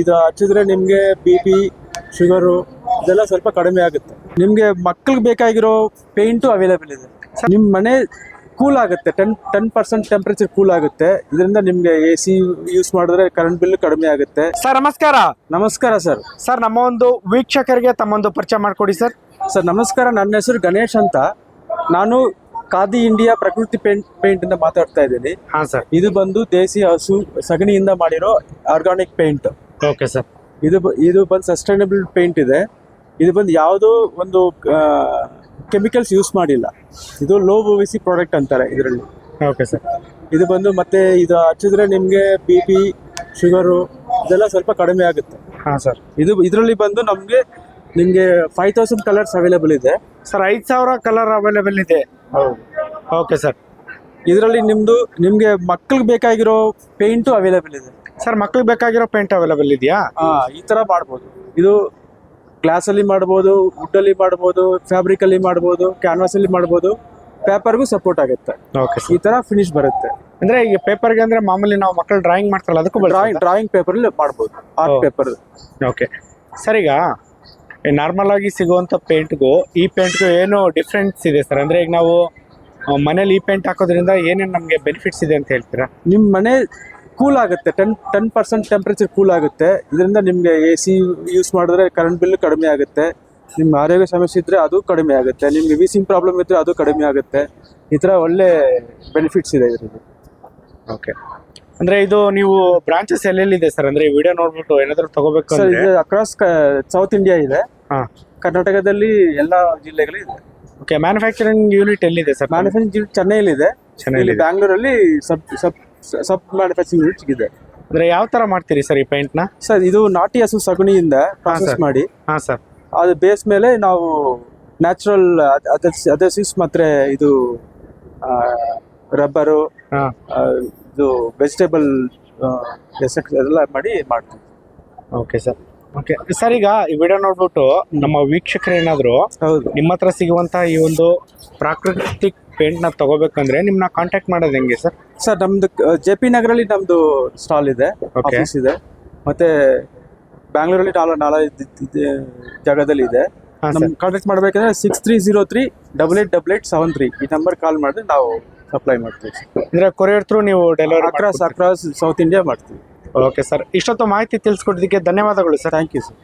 ಇದು ಹಚ್ಚಿದ್ರೆ ನಿಮಗೆ BP, ಶುಗರು ಇದೆಲ್ಲ ಸ್ವಲ್ಪ ಕಡಿಮೆ ಆಗುತ್ತೆ. ನಿಮಗೆ ಮಕ್ಕಳಿಗೆ ಬೇಕಾಗಿರೋ ಪೇಂಟು ಅವೈಲೇಬಲ್ ಇದೆ. ನಿಮ್ಮ ಮನೆ ಕೂಲ್ ಆಗುತ್ತೆ, 10% ಟೆಂಪರೇಚರ್ ಕೂಲ್ ಆಗುತ್ತೆ. ಇದರಿಂದ ನಿಮಗೆ AC ಯೂಸ್ ಮಾಡಿದ್ರೆ ಕರೆಂಟ್ ಬಿಲ್ ಕಡಿಮೆ ಆಗುತ್ತೆ. ಸರ್ ನಮಸ್ಕಾರ. ನಮಸ್ಕಾರ ಸರ್. ಸರ್ ನಮ್ಮ ಒಂದು ವೀಕ್ಷಕರಿಗೆ ತಮ್ಮೊಂದು ಪರಿಚಯ ಮಾಡಿಕೊಡಿ ಸರ್. ಸರ್ ನಮಸ್ಕಾರ, ನನ್ನ ಹೆಸರು ಗಣೇಶ್ ಅಂತ. ನಾನು ಖಾದಿ ಇಂಡಿಯಾ ಪ್ರಕೃತಿ ಪೇಂಟ್ ಇಂದ ಮಾತಾಡ್ತಾ ಇದ್ದೀನಿ. ಹಾಂ ಸರ್. ಇದು ಬಂದು ದೇಸಿ ಹಸು ಸಗಣಿಯಿಂದ ಮಾಡಿರೋ ಆರ್ಗಾನಿಕ್ ಪೇಂಟ್. Okay sir. ಇದು ಬಂದು ಸಸ್ಟೈನಬಲ್ ಪೇಂಟ್ ಇದೆ. ಇದು ಬಂದು ಯಾವುದೋ ಒಂದು ಕೆಮಿಕಲ್ಸ್ ಯೂಸ್ ಮಾಡಿಲ್ಲ. ಇದು ಲೋ OVC ಪ್ರಾಡಕ್ಟ್ ಅಂತಾರೆ ಇದರಲ್ಲಿ. Okay sir. ಇದು ಬಂದು ಮತ್ತೆ ಇದು ಹಚ್ಚಿದ್ರೆ ನಿಮಗೆ BP, ಶುಗರು ಇದೆಲ್ಲ ಸ್ವಲ್ಪ ಕಡಿಮೆ ಆಗುತ್ತೆ. ಹಾಂ ಸರ್. ಇದರಲ್ಲಿ ಬಂದು ನಿಮಗೆ 5000 ಕಲರ್ಸ್ ಅವೈಲೇಬಲ್ ಇದೆ ಸರ್. 5000 ಕಲರ್ ಅವೈಲೇಬಲ್ ಇದೆ. ಹೌದು. Okay sir. ಇದರಲ್ಲಿ ನಿಮಗೆ ಮಕ್ಕಳಿಗೆ ಬೇಕಾಗಿರೋ ಪೇಂಟು ಅವೈಲೇಬಲ್ ಇದೆ. ಸರ್ ಮಕ್ಳಿಗೆ ಬೇಕಾಗಿರೋ ಪೇಂಟ್ ಅವೈಲೇಬಲ್ ಇದೆಯಾ? ಈ ಥರ ಮಾಡ್ಬೋದು. ಇದು ಗ್ಲಾಸಲ್ಲಿ ಮಾಡ್ಬೋದು, ವುಡ್ಡಲ್ಲಿ ಮಾಡ್ಬೋದು, ಫ್ಯಾಬ್ರಿಕಲ್ಲಿ ಮಾಡ್ಬೋದು, ಕ್ಯಾನ್ವಾಸಲ್ಲಿ ಮಾಡ್ಬೋದು, ಪೇಪರ್ಗೂ ಸಪೋರ್ಟ್ ಆಗುತ್ತೆ. ಓಕೆ. ಈ ಥರ ಫಿನಿಶ್ ಬರುತ್ತೆ. ಅಂದರೆ ಈಗ ಪೇಪರ್ಗೆ ಅಂದರೆ ಮಾಮೂಲಿ ನಾವು ಮಕ್ಕಳು ಡ್ರಾಯಿಂಗ್ ಮಾಡ್ತಾರಲ್ಲ ಅದಕ್ಕೂ ಡ್ರಾಯಿಂಗ್ ಪೇಪರಲ್ಲಿ ಮಾಡ್ಬೋದು, ಆರ್ಟ್ ಪೇಪರ್. Okay sir. ಈಗ ನಾರ್ಮಲ್ ಆಗಿ ಸಿಗುವಂಥ ಪೇಂಟ್ಗೂ ಈ ಪೇಂಟ್ಗೂ ಏನು ಡಿಫ್ರೆನ್ಸ್ ಇದೆ ಸರ್? ಅಂದರೆ ಈಗ ನಾವು ಮನೇಲಿ ಈ ಪೇಂಟ್ ಹಾಕೋದ್ರಿಂದ ಏನೇನು ನಮಗೆ ಬೆನಿಫಿಟ್ಸ್ ಇದೆ ಅಂತ ಹೇಳ್ತೀರಾ? ನಿಮ್ಮ ಮನೆ ಕೂಲ್ ಆಗುತ್ತೆ, 10% ಟೆಂಪರೇಚರ್ ಕೂಲ್ ಆಗುತ್ತೆ. ಇದರಿಂದ ನಿಮಗೆ AC ಯೂಸ್ ಮಾಡಿದ್ರೆ ಕರೆಂಟ್ ಬಿಲ್ ಕಡಿಮೆ ಆಗುತ್ತೆ. ನಿಮ್ಮ ಆರೋಗ್ಯ ಸಮಸ್ಯೆ ಇದ್ದರೆ ಅದು ಕಡಿಮೆ ಆಗುತ್ತೆ. ನಿಮಗೆ ವೀಸಿಂಗ್ ಪ್ರಾಬ್ಲಮ್ ಇದ್ದರೆ ಅದು ಕಡಿಮೆ ಆಗುತ್ತೆ. ಈ ಥರ ಒಳ್ಳೆ ಬೆನಿಫಿಟ್ಸ್ ಇದೆ ಇದರಲ್ಲಿ. ಓಕೆ. ಅಂದರೆ ಇದು ನೀವು ಬ್ರಾಂಚಸ್ ಎಲ್ಲೆಲ್ಲಿದೆ ಸರ್? ಅಂದರೆ ಈ ವಿಡಿಯೋ ನೋಡ್ಬಿಟ್ಟು ಏನಾದರೂ ತಗೋಬೇಕು ಸರ್, ಇದು ಅಕ್ರಾಸ್ ಸೌತ್ ಇಂಡಿಯಾ ಇದೆ. ಹಾಂ. ಕರ್ನಾಟಕದಲ್ಲಿ ಎಲ್ಲ ಜಿಲ್ಲೆಗಳಿದೆ. ಓಕೆ. ಮ್ಯಾನುಫ್ಯಾಕ್ಚರಿಂಗ್ ಯೂನಿಟ್ ಎಲ್ಲಿದೆ ಸರ್? ಮ್ಯಾನುಫ್ಯಾಕ್ಚರಿಂಗ್ ಯೂನಿಟ್ ಚೆನ್ನೈಲಿದೆ. ಇಲ್ಲಿ ಬ್ಯಾಂಗ್ಳೂರಲ್ಲಿ ಸಬ್ ಮ್ಯಾನುಫ್ಯಾಕ್ಚರಿಂಗ್ ಯೂನಿಟ್ ಇದೆ. ಅಂದರೆ ಯಾವ ಥರ ಮಾಡ್ತೀರಿ ಸರ್ ಈ ಪೇಂಟ್ನ? ಸರ್, ಇದು ನಾಟಿ ಹಸು ಸಗಣಿಯಿಂದ ಪ್ರಾಸೆಸ್ ಮಾಡಿ, ಹಾಂ ಸರ್, ಅದು ಬೇಸ್ ಮೇಲೆ ನಾವು ನ್ಯಾಚುರಲ್ ಅದರ್ಸಿಸ್ ಮತ್ತು ಇದು ರಬ್ಬರು, ಇದು ವೆಜಿಟೇಬಲ್ ಎಲ್ಲ ಮಾಡ್ತೀವಿ. Okay sir. Okay sir. ಈಗ ಈ ವಿಡಿಯೋ ನೋಡ್ಬಿಟ್ಟು ನಮ್ಮ ವೀಕ್ಷಕರು ಏನಾದರೂ ನಿಮ್ಮ ಹತ್ರ ಸಿಗುವಂಥ ಈ ಒಂದು ಪ್ರಾಕೃತಿಕ್ ಪೇಂಟ್ನ ತಗೋಬೇಕಂದ್ರೆ ನಿಮ್ಮನ್ನ ಕಾಂಟ್ಯಾಕ್ಟ್ ಮಾಡೋದು ಹೆಂಗೆ ಸರ್? ಸರ್, ನಮ್ದು JP ನಗರಲ್ಲಿ ನಮ್ದು ಸ್ಟಾಲ್ ಇದೆ, ಆಫೀಸ್ ಇದೆ. ಮತ್ತೆ ಬ್ಯಾಂಗ್ಳೂರಲ್ಲಿ ನಾಲ್ಕು ಜಾಗದಲ್ಲಿ ಇದೆ. ನಮ್ಗೆ ಕಾಂಟ್ಯಾಕ್ಟ್ ಮಾಡಬೇಕಂದ್ರೆ 6303888873 ಈ ನಂಬರ್ ಕಾಲ್ ಮಾಡಿದ್ರೆ ನಾವು ಸಪ್ಲೈ ಮಾಡ್ತೀವಿ. ಅಂದರೆ ಕೊರಿಯರ್ ಥ್ರೂ ನೀವು ಡೆಲಿವರಿ ಅಕ್ರಾಸ್ ಸೌತ್ ಇಂಡಿಯಾ ಮಾಡ್ತೀವಿ. Okay sir. ಇಷ್ಟೊತ್ತು ಮಾಹಿತಿ ತಿಳಿಸ್ಕೊಟ್ಟಿದ್ದಕ್ಕೆ ಧನ್ಯವಾದಗಳು ಸರ್. Thank you sir.